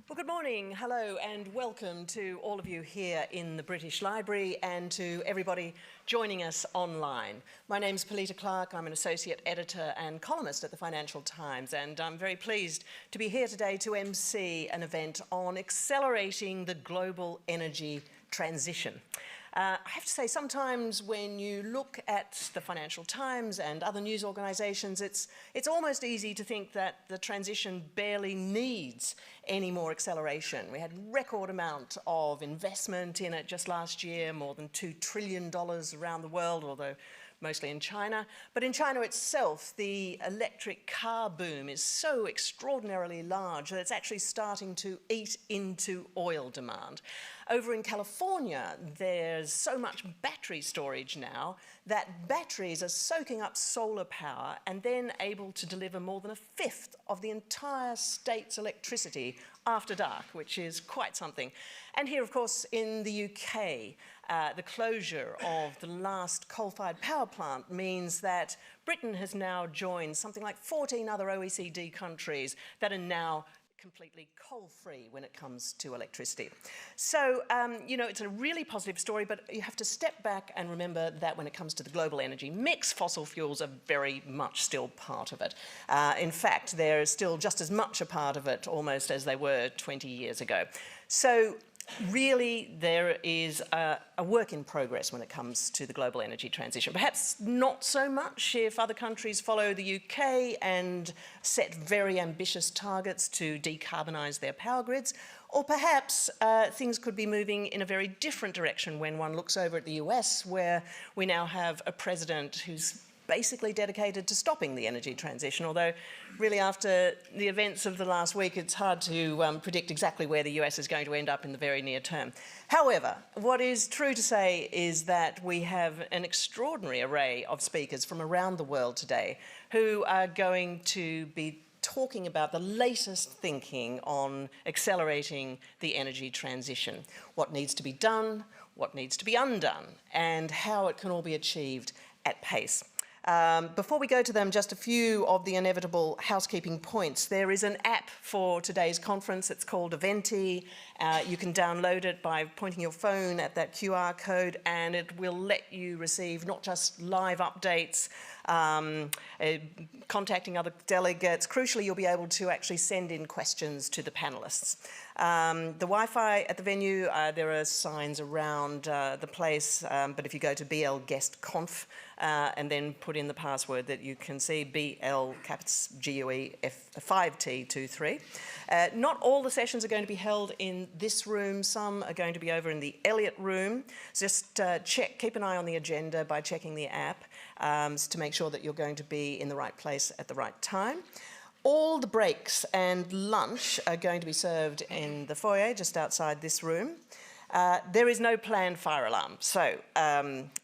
Well, good morning, hello, and welcome to all of you here in the British Library and to everybody joining us online. My name's Polita Clark. I'm an associate editor and columnist at the Financial Times, and I'm very pleased to be here today to MC an event on accelerating the global energy transition. I have to say, sometimes when you look at the Financial Times and other news organisations, it's almost easy to think that the transition barely needs any more acceleration. We had a record amount of investment in it just last year, more than $2 trillion around the world, although mostly in China. But in China itself, the electric car boom is so extraordinarily large that it's actually starting to eat into oil demand. Over in California, there's so much battery storage now that batteries are soaking up solar power and then able to deliver more than a fifth of the entire state's electricity after dark, which is quite something. And here, of course, in the UK, the closure of the last coal-fired power plant means that Britain has now joined something like 14 other OECD countries that are now completely coal-free when it comes to electricity. So, you know, it's a really positive story, but you have to step back and remember that when it comes to the global energy mix, fossil fuels are very much still part of it. In fact, they're still just as much a part of it almost as they were 20 years ago. So, really, there is a work in progress when it comes to the global energy transition. Perhaps not so much if other countries follow the UK and set very ambitious targets to decarbonise their power grids, or perhaps things could be moving in a very different direction when one looks over at the US, where we now have a president who's basically dedicated to stopping the energy transition, although really after the events of the last week, it's hard to predict exactly where the US is going to end up in the very near term. However, what is true to say is that we have an extraordinary array of speakers from around the world today who are going to be talking about the latest thinking on accelerating the energy transition, what needs to be done, what needs to be undone, and how it can all be achieved at pace. Before we go to them, just a few of the inevitable housekeeping points. There is an app for today's conference. It's called Eventi. You can download it by pointing your phone at that QR code, and it will let you receive not just live updates, contacting other delegates. Crucially, you'll be able to actually send in questions to the panelists. The Wi-Fi at the venue, there are signs around the place, but if you go to BL Guest Conf and then put in the password that you can see, BL caps GUE5T23. Not all the sessions are going to be held in this room. Some are going to be over in the Elliott room. Just keep an eye on the agenda by checking the app to make sure that you're going to be in the right place at the right time. All the breaks and lunch are going to be served in the foyer just outside this room. There is no planned fire alarm, so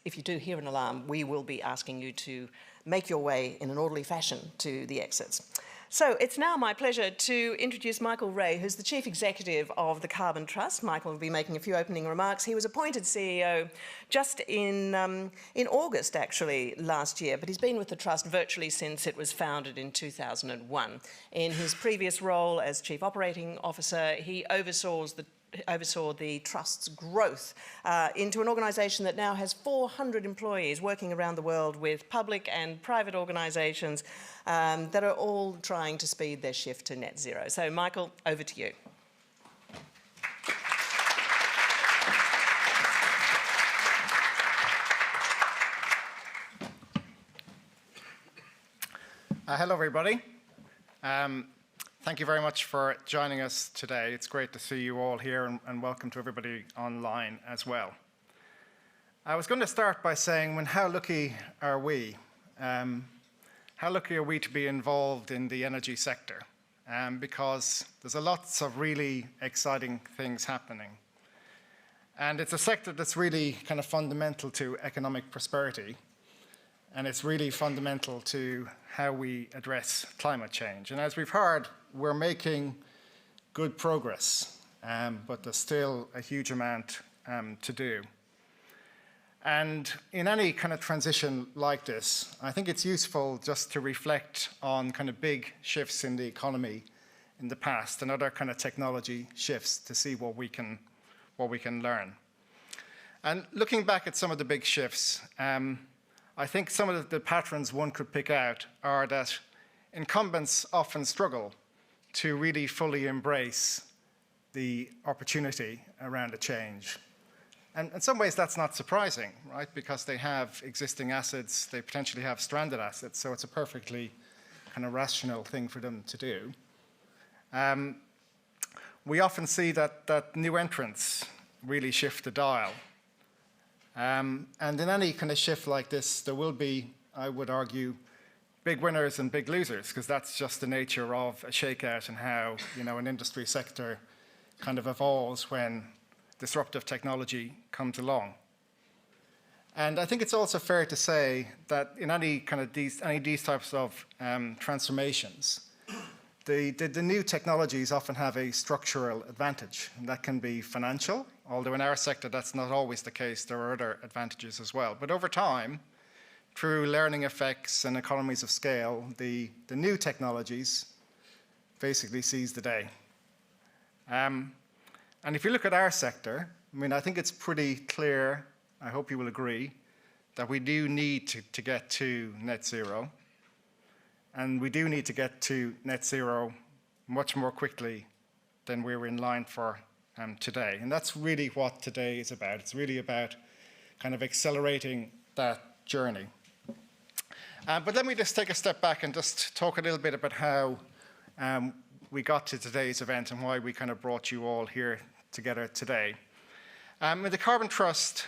if you do hear an alarm, we will be asking you to make your way in an orderly fashion to the exits. So it's now my pleasure to introduce Michael Ray, who's the Chief Executive of the Carbon Trust. Michael will be making a few opening remarks. He was appointed CEO just in August, actually, last year, but he's been with the Trust virtually since it was founded in 2001. In his previous role as Chief Operating Officer, he oversaw the Trust's growth into an organisation that now has 400 employees working around the world with public and private organisations that are all trying to speed their shift to net zero. So, Michael, over to you. Hello, everybody. Thank you very much for joining us today. It's great to see you all here, and welcome to everybody online as well. I was going to start by saying, how lucky are we? How lucky are we to be involved in the energy sector? Because there's lots of really exciting things happening. And it's a sector that's really kind of fundamental to economic prosperity. And it's really fundamental to how we address climate change. And as we've heard, we're making good progress, but there's still a huge amount to do. And in any kind of transition like this, I think it's useful just to reflect on kind of big shifts in the economy in the past and other kind of technology shifts to see what we can learn. And looking back at some of the big shifts, I think some of the patterns one could pick out are that incumbents often struggle to really fully embrace the opportunity around a change. And in some ways that's not surprising, right? Because they have existing assets, they potentially have stranded assets, so it's a perfectly kind of rational thing for them to do. We often see that new entrants really shift the dial. And in any kind of shift like this, there will be, I would argue, big winners and big losers, because that's just the nature of a shakeout and how, you know, an industry sector kind of evolves when disruptive technology comes along. And I think it's also fair to say that in any these types of transformations, the new technologies often have a structural advantage, and that can be financial, although in our sector that's not always the case. There are other advantages as well. But over time, through learning effects and economies of scale, the new technologies basically seize the day. And if you look at our sector, I mean, I think it's pretty clear, I hope you will agree, that we do need to get to net zero. And we do need to get to net zero much more quickly than we're in line for today. And that's really what today is about. It's really about kind of accelerating that journey. But let me just take a step back and just talk a little bit about how we got to today's event and why we kind of brought you all here together today. The Carbon Trust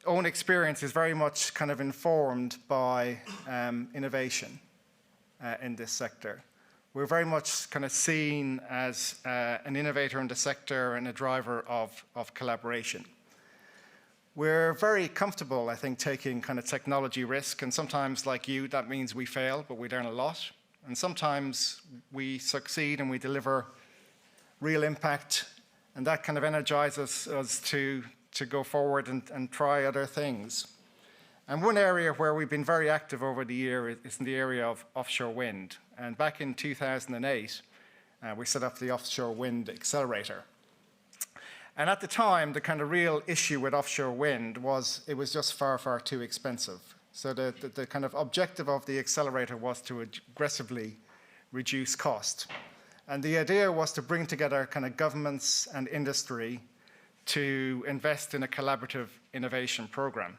own experience is very much kind of informed by innovation in this sector. We're very much kind of seen as an innovator in the sector and a driver of collaboration. We're very comfortable, I think, taking kind of technology risk, and sometimes, like you, that means we fail, but we learn a lot. And sometimes we succeed and we deliver real impact, and that kind of energizes us to go forward and try other things. And one area where we've been very active over the year is in the area of offshore wind. And back in 2008, we set up the Offshore Wind Accelerator. And at the time, the kind of real issue with offshore wind was it was just far, far too expensive. So the kind of objective of the accelerator was to aggressively reduce cost. And the idea was to bring together kind of governments and industry to invest in a collaborative innovation program.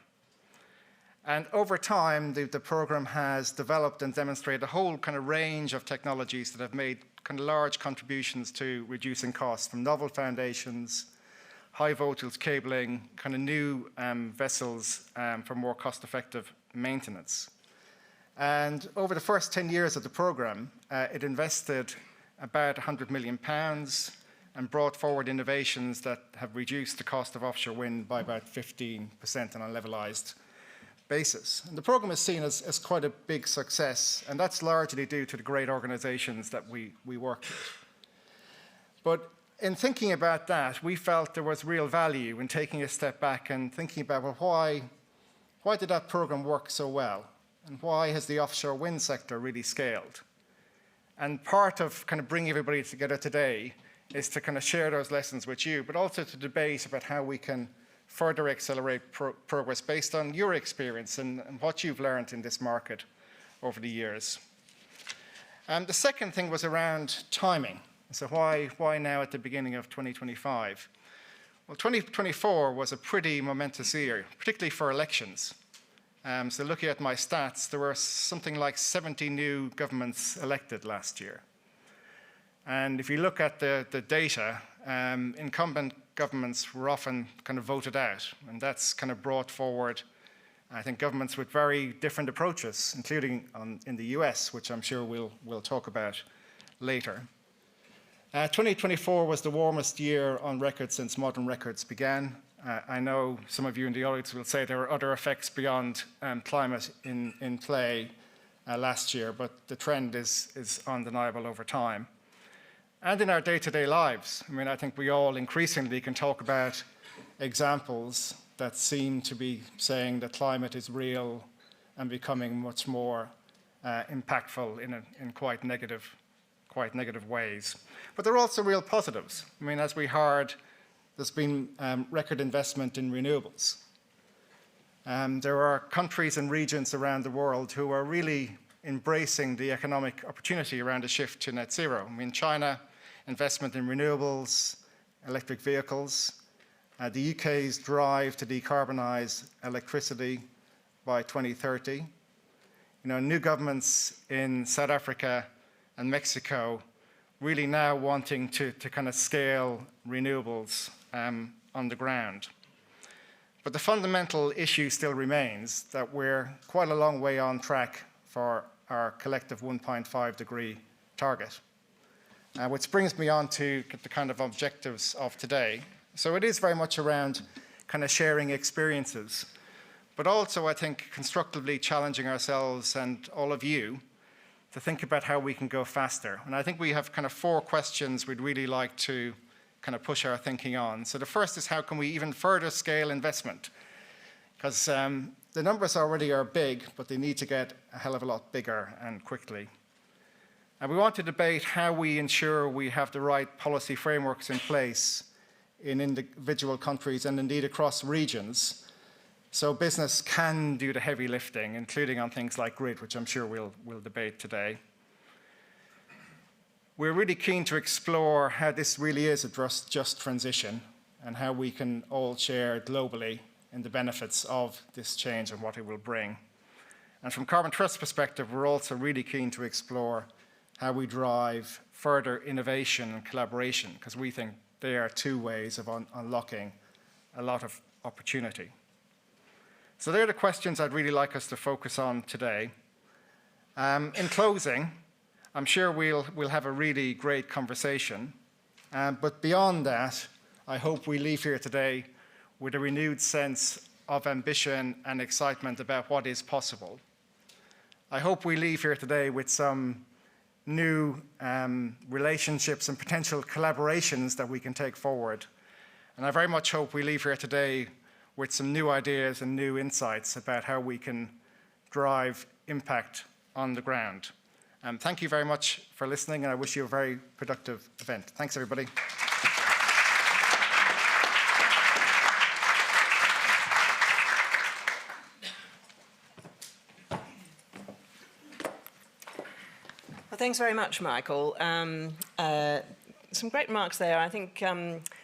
And over time, the program has developed and demonstrated a whole kind of range of technologies that have made kind of large contributions to reducing costs, from novel foundations, high voltage cabling, kind of new vessels for more cost-effective maintenance. And over the first 10 years of the program, it invested about £100 million and brought forward innovations that have reduced the cost of offshore wind by about 15% on a levelized basis. And the program is seen as quite a big success, and that's largely due to the great organizations that we work with. But in thinking about that, we felt there was real value in taking a step back and thinking about, well, why did that program work so well? And why has the offshore wind sector really scaled? And part of kind of bringing everybody together today is to kind of share those lessons with you, but also to debate about how we can further accelerate progress based on your experience and what you've learned in this market over the years. The second thing was around timing. So why now at the beginning of 2025? Well, 2024 was a pretty momentous year, particularly for elections. So looking at my stats, there were something like 70 new governments elected last year. And if you look at the data, incumbent governments were often kind of voted out, and that's kind of brought forward, I think, governments with very different approaches, including in the US, which I'm sure we'll talk about later. 2024 was the warmest year on record since modern records began. I know some of you in the audience will say there were other effects beyond climate in play last year, but the trend is undeniable over time. And in our day-to-day lives, I mean, I think we all increasingly can talk about examples that seem to be saying that climate is real and becoming much more impactful in quite negative quite negative ways. But there are also real positives. I mean, as we heard, there's been record investment in renewables. There are countries and regions around the world who are really embracing the economic opportunity around a shift to net zero. I mean, China, investment in renewables, electric vehicles, the UK's drive to decarbonise electricity by 2030. You know, new governments in South Africa and Mexico really now wanting to kind of scale renewables on the ground. But the fundamental issue still remains that we're quite a long way on track for our collective 1.5 degree target. Which brings me on to the kind of objectives of today. So it is very much around kind of sharing experiences, but also I think constructively challenging ourselves and all of you to think about how we can go faster. And I think we have kind of 4 questions we'd really like to kind of push our thinking on. So the first is, how can we even further scale investment? Because the numbers already are big, but they need to get a hell of a lot bigger and quickly. And we want to debate how we ensure we have the right policy frameworks in place in individual countries and indeed across regions, so business can do the heavy lifting, including on things like grid, which I'm sure we'll debate today. We're really keen to explore how this really is a just transition and how we can all share globally in the benefits of this change and what it will bring. And from Carbon Trust's perspective, we're also really keen to explore how we drive further innovation and collaboration, because we think they are 2 ways of unlocking a lot of opportunity. So they're the questions I'd really like us to focus on today. In closing, I'm sure we'll have a really great conversation. But beyond that, I hope we leave here today with a renewed sense of ambition and excitement about what is possible. I hope we leave here today with some new relationships and potential collaborations that we can take forward. And I very much hope we leave here today with some new ideas and new insights about how we can drive impact on the ground. Thank you very much for listening, and I wish you a very productive event. Thanks, everybody. Well, thanks very much, Michael. Some great remarks there. I think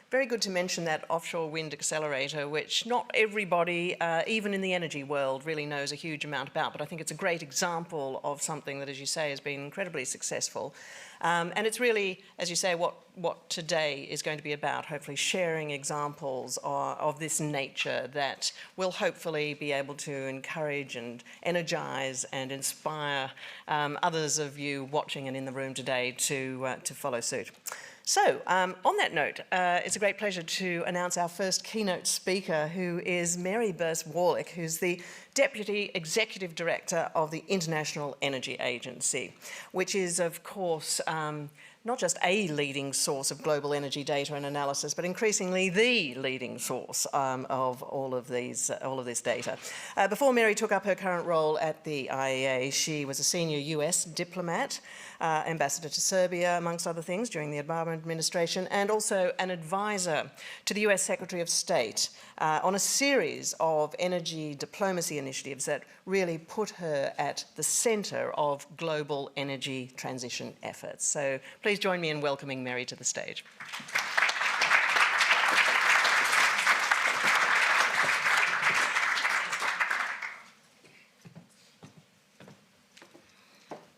very good to mention that offshore wind accelerator, which not everybody, even in the energy world, really knows a huge amount about. But I think it's a great example of something that, as you say, has been incredibly successful. And it's really, as you say, what today is going to be about, hopefully sharing examples of this nature that will hopefully be able to encourage and energize and inspire others of you watching and in the room today to follow suit. So, on that note, it's a great pleasure to announce our first keynote speaker, who is Mary Burst-Warlick, who's the Deputy Executive Director of the International Energy Agency, which is, of course, not just a leading source of global energy data and analysis, but increasingly the leading source of all of this data. Before Mary took up her current role at the IEA, she was a senior US diplomat, ambassador to Serbia, amongst other things, during the Obama administration, and also an advisor to the US Secretary of State on a series of energy diplomacy initiatives that really put her at the center of global energy transition efforts. So please join me in welcoming Mary to the stage.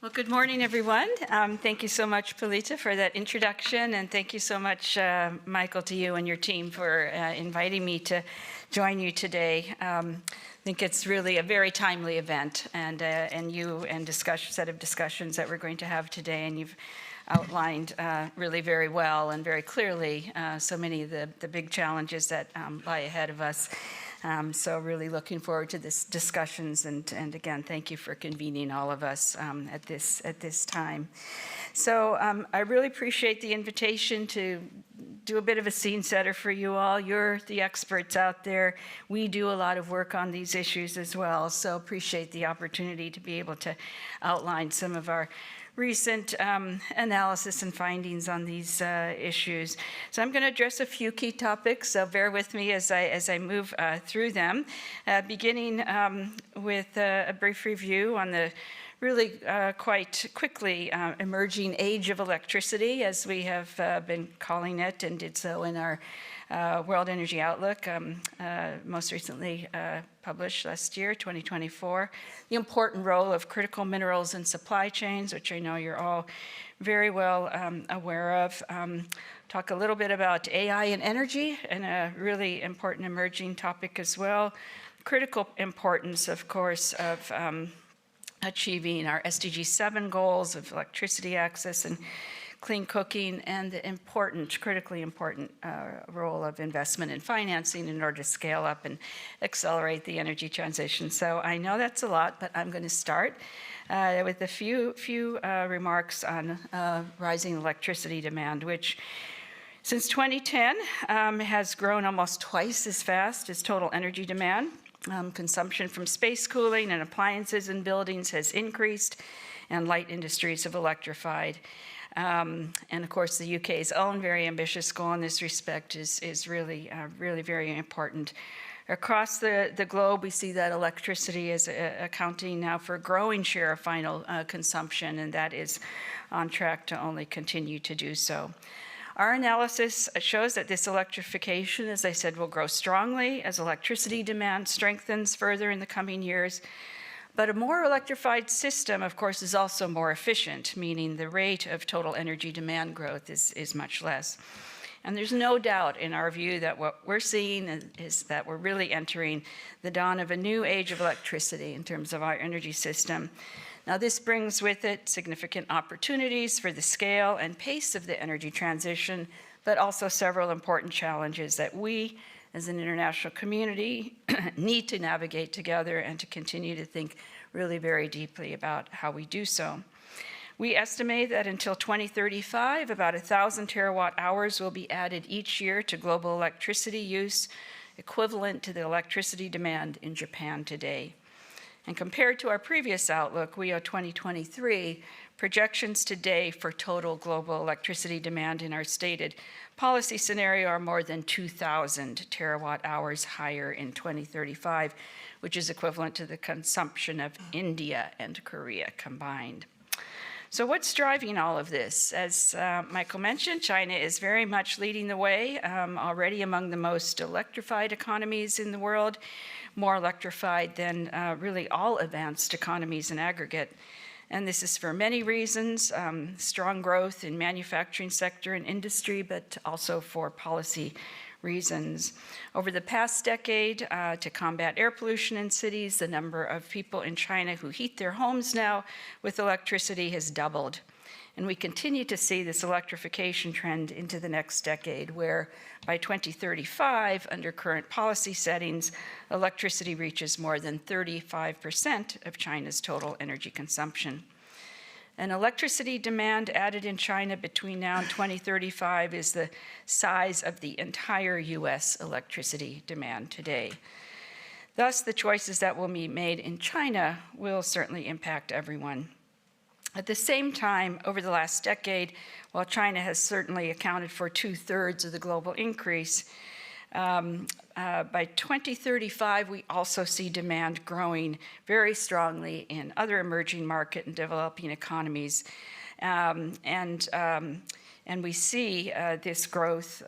Well, good morning, everyone. Thank you so much, Polita, for that introduction, and thank you so much, Michael, to you and your team for inviting me to join you today. I think it's really a very timely event, and set of discussions that we're going to have today, and you've outlined really very well and very clearly so many of the big challenges that lie ahead of us. So really looking forward to this discussions, and again, thank you for convening all of us at this time. So I really appreciate the invitation to do a bit of a scene setter for you all. You're the experts out there. We do a lot of work on these issues as well, so appreciate the opportunity to be able to outline some of our recent analysis and findings on these issues. So I'm going to address a few key topics, so bear with me as I move through them, beginning with a brief review on the really quite quickly emerging age of electricity, as we have been calling it, and did so in our World Energy Outlook, most recently published last year, 2024. The important role of critical minerals in supply chains, which I know you're all very well aware of. Talk a little bit about AI and energy, and a really important emerging topic as well. Critical importance, of course, of achieving our SDG 7 goals of electricity access and clean cooking, and the important, critically important role of investment in financing in order to scale up and accelerate the energy transition. So I know that's a lot, but I'm going to start with a few remarks on rising electricity demand, which since 2010 has grown almost twice as fast as total energy demand. Consumption from space cooling and appliances in buildings has increased, and light industries have electrified. And of course, the UK's own very ambitious goal in this respect is really very important. Across the globe, we see that electricity is accounting now for a growing share of final consumption, and that is on track to only continue to do so. Our analysis shows that this electrification, as I said, will grow strongly as electricity demand strengthens further in the coming years. But a more electrified system, of course, is also more efficient, meaning the rate of total energy demand growth is much less. And there's no doubt in our view that what we're seeing is that we're really entering the dawn of a new age of electricity in terms of our energy system. Now, this brings with it significant opportunities for the scale and pace of the energy transition, but also several important challenges that we, as an international community, need to navigate together and to continue to think really very deeply about how we do so. We estimate that until 2035, about 1,000 terawatt hours will be added each year to global electricity use, equivalent to the electricity demand in Japan today. And compared to our previous outlook, WEO 2023, projections today for total global electricity demand in our stated policy scenario are more than 2,000 terawatt hours higher in 2035, which is equivalent to the consumption of India and Korea combined. So what's driving all of this? As Michael mentioned, China is very much leading the way, already among the most electrified economies in the world, more electrified than really all advanced economies in aggregate. And this is for many reasons, strong growth in manufacturing sector and industry, but also for policy reasons. Over the past decade, to combat air pollution in cities, the number of people in China who heat their homes now with electricity has doubled. And we continue to see this electrification trend into the next decade, where by 2035, under current policy settings, electricity reaches more than 35% of China's total energy consumption. And electricity demand added in China between now and 2035 is the size of the entire US electricity demand today. Thus, the choices that will be made in China will certainly impact everyone. At the same time, over the last decade, while China has certainly accounted for 2/3 of the global increase, by 2035, we also see demand growing very strongly in other emerging market and developing economies. And we see this growth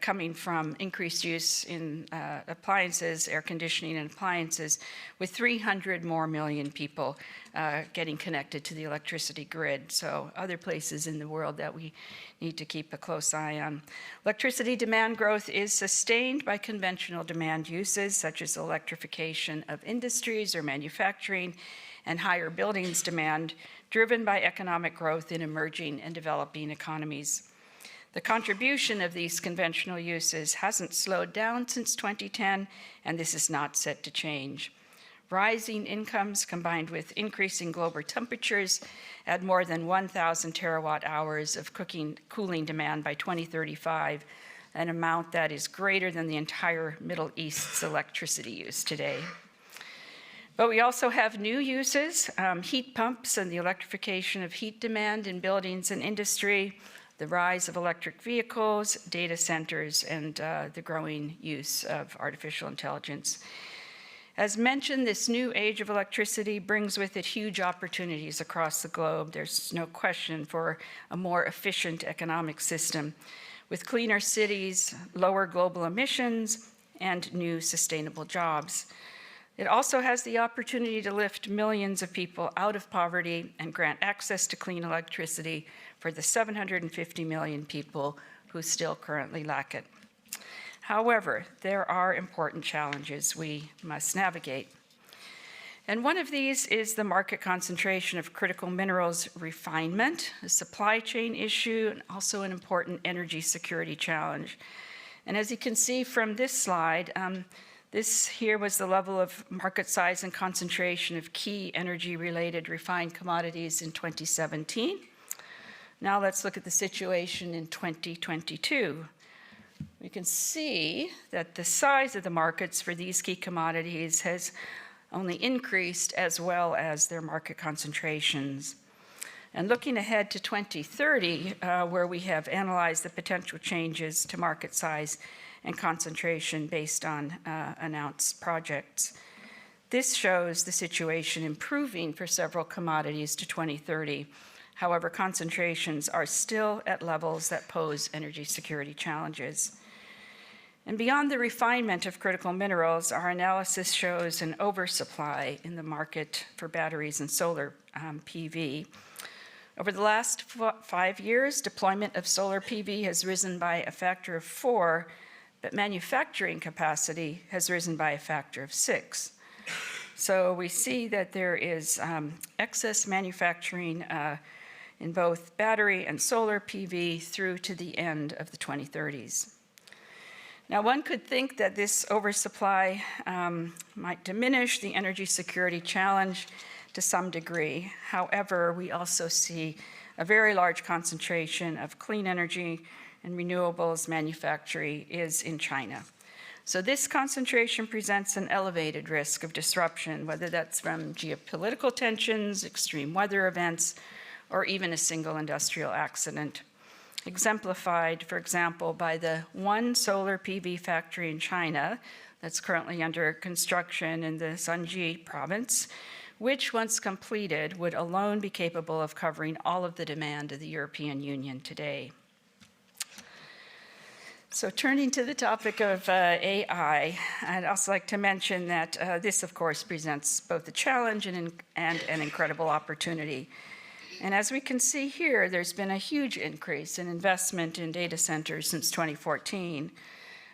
coming from increased use in appliances, air conditioning and appliances, with 300 more million people getting connected to the electricity grid. So other places in the world that we need to keep a close eye on. Electricity demand growth is sustained by conventional demand uses, such as electrification of industries or manufacturing, and higher buildings demand, driven by economic growth in emerging and developing economies. The contribution of these conventional uses hasn't slowed down since 2010, and this is not set to change. Rising incomes combined with increasing global temperatures add more than 1,000 terawatt hours of cooling demand by 2035, an amount that is greater than the entire Middle East's electricity use today. But we also have new uses, heat pumps and the electrification of heat demand in buildings and industry, the rise of electric vehicles, data centers, and the growing use of artificial intelligence. As mentioned, this new age of electricity brings with it huge opportunities across the globe. There's no question for a more efficient economic system with cleaner cities, lower global emissions, and new sustainable jobs. It also has the opportunity to lift millions of people out of poverty and grant access to clean electricity for the 750 million people who still currently lack it. However, there are important challenges we must navigate. And one of these is the market concentration of critical minerals refinement, a supply chain issue, and also an important energy security challenge. And as you can see from this slide, this here was the level of market size and concentration of key energy-related refined commodities in 2017. Now let's look at the situation in 2022. We can see that the size of the markets for these key commodities has only increased as well as their market concentrations. And looking ahead to 2030, where we have analyzed the potential changes to market size and concentration based on announced projects, this shows the situation improving for several commodities to 2030. However, concentrations are still at levels that pose energy security challenges. And beyond the refinement of critical minerals, our analysis shows an oversupply in the market for batteries and solar PV. Over the last 5 years, deployment of solar PV has risen by a factor of 4, but manufacturing capacity has risen by a factor of 6. So we see that there is excess manufacturing in both battery and solar PV through to the end of the 2030s. Now, one could think that this oversupply might diminish the energy security challenge to some degree. However, we also see a very large concentration of clean energy and renewables manufacturing is in China. So this concentration presents an elevated risk of disruption, whether that's from geopolitical tensions, extreme weather events, or even a single industrial accident. Exemplified, for example, by the one solar PV factory in China that's currently under construction in the Shanxi province, which, once completed, would alone be capable of covering all of the demand of the European Union today. So turning to the topic of AI, I'd also like to mention that this, of course, presents both a challenge and an incredible opportunity. And as we can see here, there's been a huge increase in investment in data centers since 2014.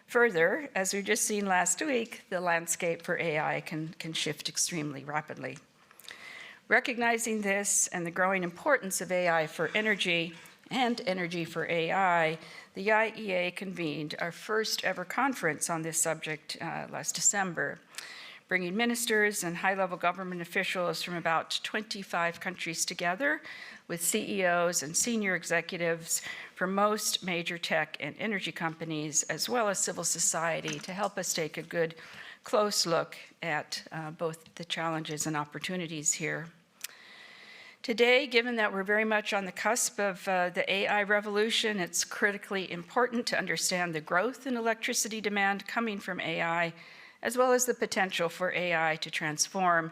Further, as we've just seen last week, the landscape for AI can shift extremely rapidly. Recognizing this and the growing importance of AI for energy and energy for AI, the IEA convened our first ever conference on this subject last December, bringing ministers and high-level government officials from about 25 countries together with CEOs and senior executives from most major tech and energy companies, as well as civil society, to help us take a good, close look at both the challenges and opportunities here. Today, given that we're very much on the cusp of the AI revolution, it's critically important to understand the growth in electricity demand coming from AI, as well as the potential for AI to transform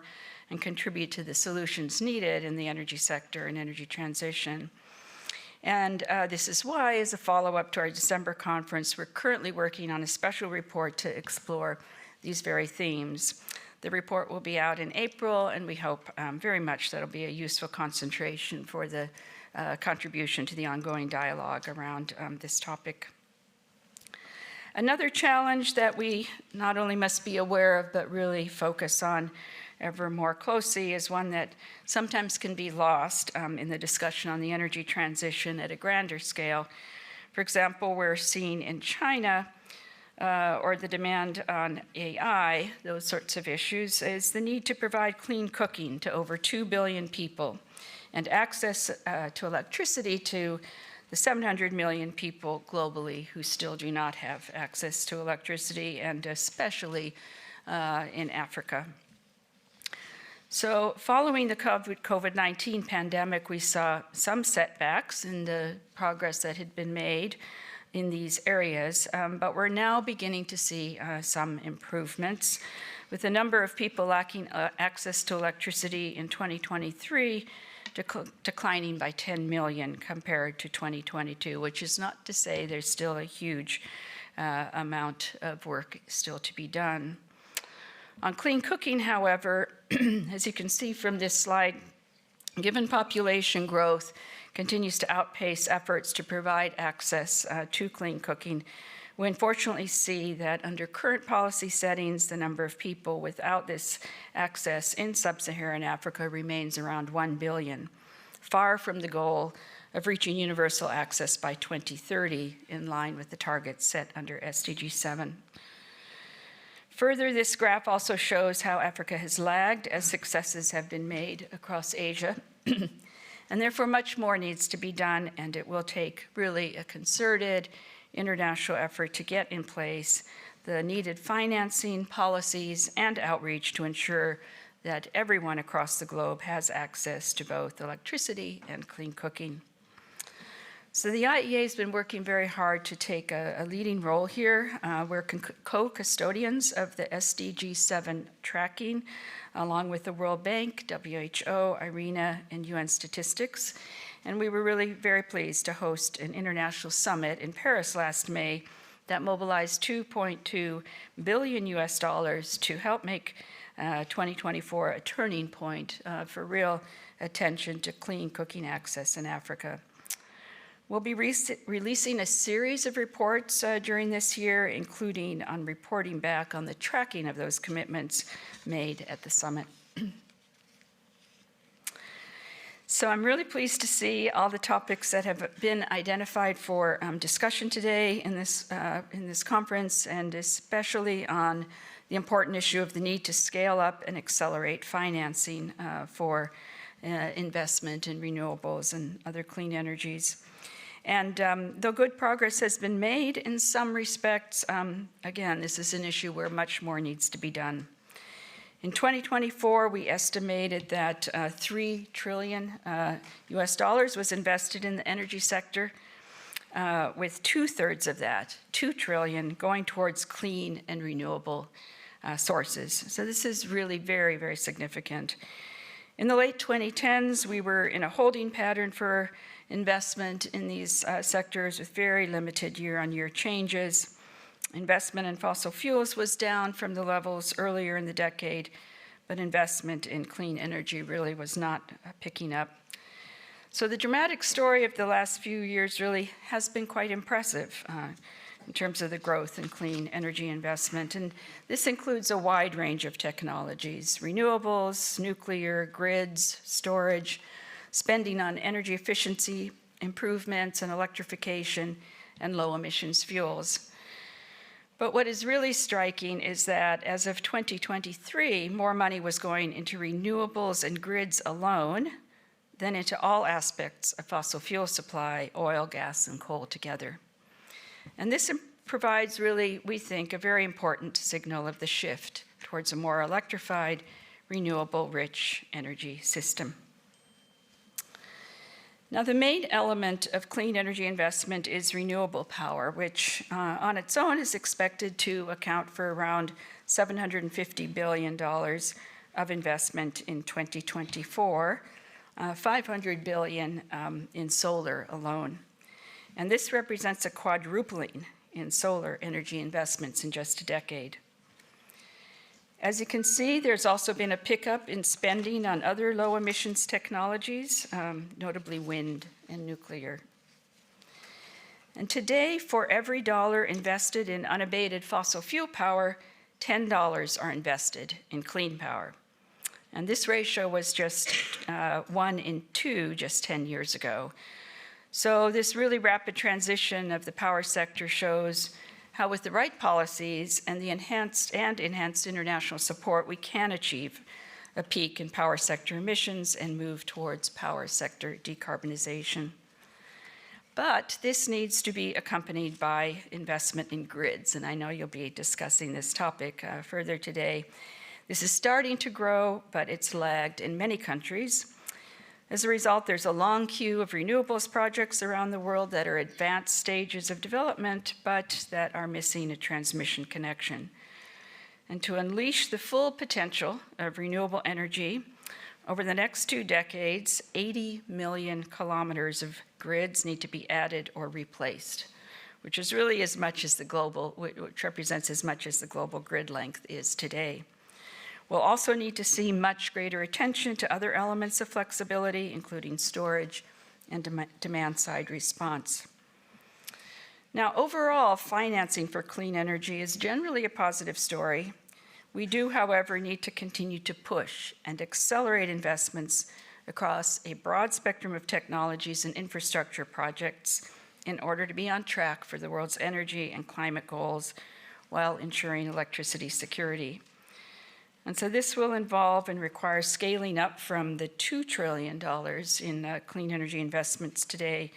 and contribute to the solutions needed in the energy sector and energy transition. And this is why, as a follow-up to our December conference, we're currently working on a special report to explore these very themes. The report will be out in April, and we hope very much that'll be a useful concentration for the contribution to the ongoing dialogue around this topic. Another challenge that we not only must be aware of, but really focus on ever more closely is one that sometimes can be lost in the discussion on the energy transition at a grander scale. For example, we're seeing in China or the demand on AI, those sorts of issues, is the need to provide clean cooking to over 2 billion people and access to electricity to the 700 million people globally who still do not have access to electricity, and especially in Africa. So following the COVID-19 pandemic, we saw some setbacks in the progress that had been made in these areas, but we're now beginning to see some improvements, with the number of people lacking access to electricity in 2023 declining by 10 million compared to 2022, which is not to say there's still a huge amount of work still to be done. On clean cooking, however, as you can see from this slide, given population growth continues to outpace efforts to provide access to clean cooking, we unfortunately see that under current policy settings, the number of people without this access in sub-Saharan Africa remains around 1 billion, far from the goal of reaching universal access by 2030, in line with the targets set under SDG 7. Further, this graph also shows how Africa has lagged as successes have been made across Asia, and therefore much more needs to be done, and it will take really a concerted international effort to get in place the needed financing, policies, and outreach to ensure that everyone across the globe has access to both electricity and clean cooking. So the IEA has been working very hard to take a leading role here. We're co-custodians of the SDG 7 tracking, along with the World Bank, WHO, IRENA, and UN Statistics. And we were really very pleased to host an international summit in Paris last May that mobilized $2.2 billion to help make 2024 a turning point for real attention to clean cooking access in Africa. We'll be releasing a series of reports during this year, including on reporting back on the tracking of those commitments made at the summit. So I'm really pleased to see all the topics that have been identified for discussion today in this conference, and especially on the important issue of the need to scale up and accelerate financing for investment in renewables and other clean energies. And though good progress has been made in some respects, again, this is an issue where much more needs to be done. In 2024, we estimated that $3 trillion was invested in the energy sector, with 2/3 of that, $2 trillion, going towards clean and renewable sources. So this is really very, very significant. In the late 2010s, we were in a holding pattern for investment in these sectors with very limited year-on-year changes. Investment in fossil fuels was down from the levels earlier in the decade, but investment in clean energy really was not picking up. So the dramatic story of the last few years really has been quite impressive in terms of the growth in clean energy investment. And this includes a wide range of technologies: renewables, nuclear, grids, storage, spending on energy efficiency improvements and electrification, and low emissions fuels. But what is really striking is that as of 2023, more money was going into renewables and grids alone than into all aspects of fossil fuel supply, oil, gas, and coal together. And this provides really, we think, a very important signal of the shift towards a more electrified, renewable-rich energy system. Now, the main element of clean energy investment is renewable power, which on its own is expected to account for around $750 billion of investment in 2024, $500 billion in solar alone. And this represents a quadrupling in solar energy investments in just a decade. As you can see, there's also been a pickup in spending on other low emissions technologies, notably wind and nuclear. And today, for every dollar invested in unabated fossil fuel power, $10 are invested in clean power. And this ratio was just 1 in 2 just 10 years ago. So this really rapid transition of the power sector shows how with the right policies and the enhanced international support, we can achieve a peak in power sector emissions and move towards power sector decarbonization. But this needs to be accompanied by investment in grids, and I know you'll be discussing this topic further today. This is starting to grow, but it's lagged in many countries. As a result, there's a long queue of renewables projects around the world that are advanced stages of development, but that are missing a transmission connection. And to unleash the full potential of renewable energy, over the next 2 decades, 80 million kilometers of grids need to be added or replaced, which is really as much as which represents as much as the global grid length is today. We'll also need to see much greater attention to other elements of flexibility, including storage and demand-side response. Now, overall, financing for clean energy is generally a positive story. We do, however, need to continue to push and accelerate investments across a broad spectrum of technologies and infrastructure projects in order to be on track for the world's energy and climate goals while ensuring electricity security. And so this will involve and require scaling up from the $2 trillion in clean energy investments today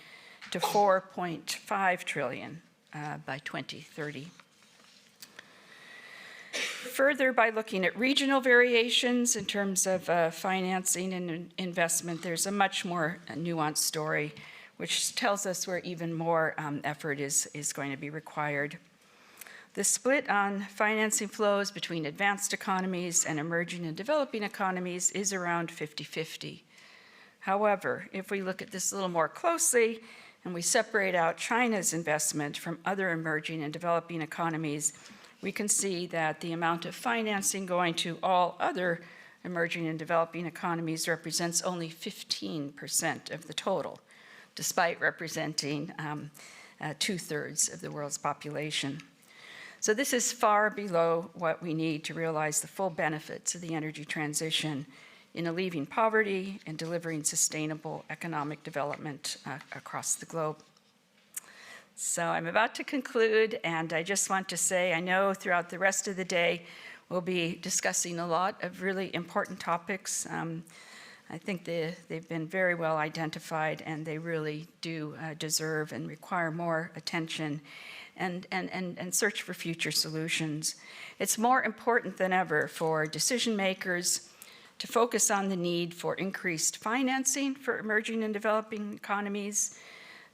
to $4.5 trillion by 2030. Further, by looking at regional variations in terms of financing and investment, there's a much more nuanced story, which tells us where even more effort is going to be required. The split on financing flows between advanced economies and emerging and developing economies is around 50-50. However, if we look at this a little more closely and we separate out China's investment from other emerging and developing economies, we can see that the amount of financing going to all other emerging and developing economies represents only 15% of the total, despite representing 2/3 of the world's population. So this is far below what we need to realize the full benefits of the energy transition in alleviating poverty and delivering sustainable economic development across the globe. So I'm about to conclude, and I just want to say, I know throughout the rest of the day, we'll be discussing a lot of really important topics. I think they've been very well identified, and they really do deserve and require more attention and search for future solutions. It's more important than ever for decision makers to focus on the need for increased financing for emerging and developing economies,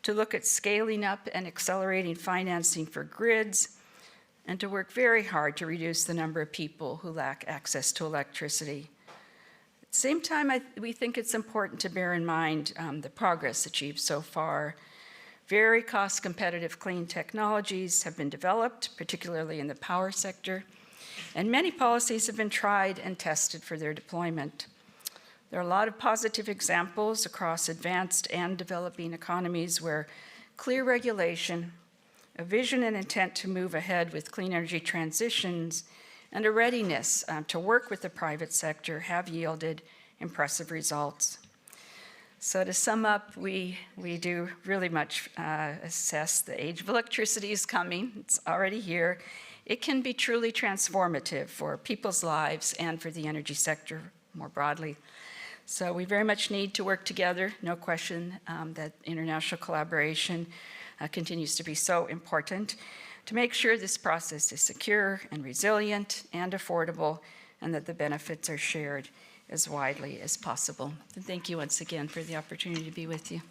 to look at scaling up and accelerating financing for grids, and to work very hard to reduce the number of people who lack access to electricity. At the same time, we think it's important to bear in mind the progress achieved so far. Very cost-competitive clean technologies have been developed, particularly in the power sector, and many policies have been tried and tested for their deployment. There are a lot of positive examples across advanced and developing economies where clear regulation, a vision and intent to move ahead with clean energy transitions, and a readiness to work with the private sector have yielded impressive results. So to sum up, we do really much assess the age of electricity is coming. It's already here. It can be truly transformative for people's lives and for the energy sector more broadly. So we very much need to work together. No question that international collaboration continues to be so important to make sure this process is secure and resilient and affordable, and that the benefits are shared as widely as possible. And thank you once again for the opportunity to be with you.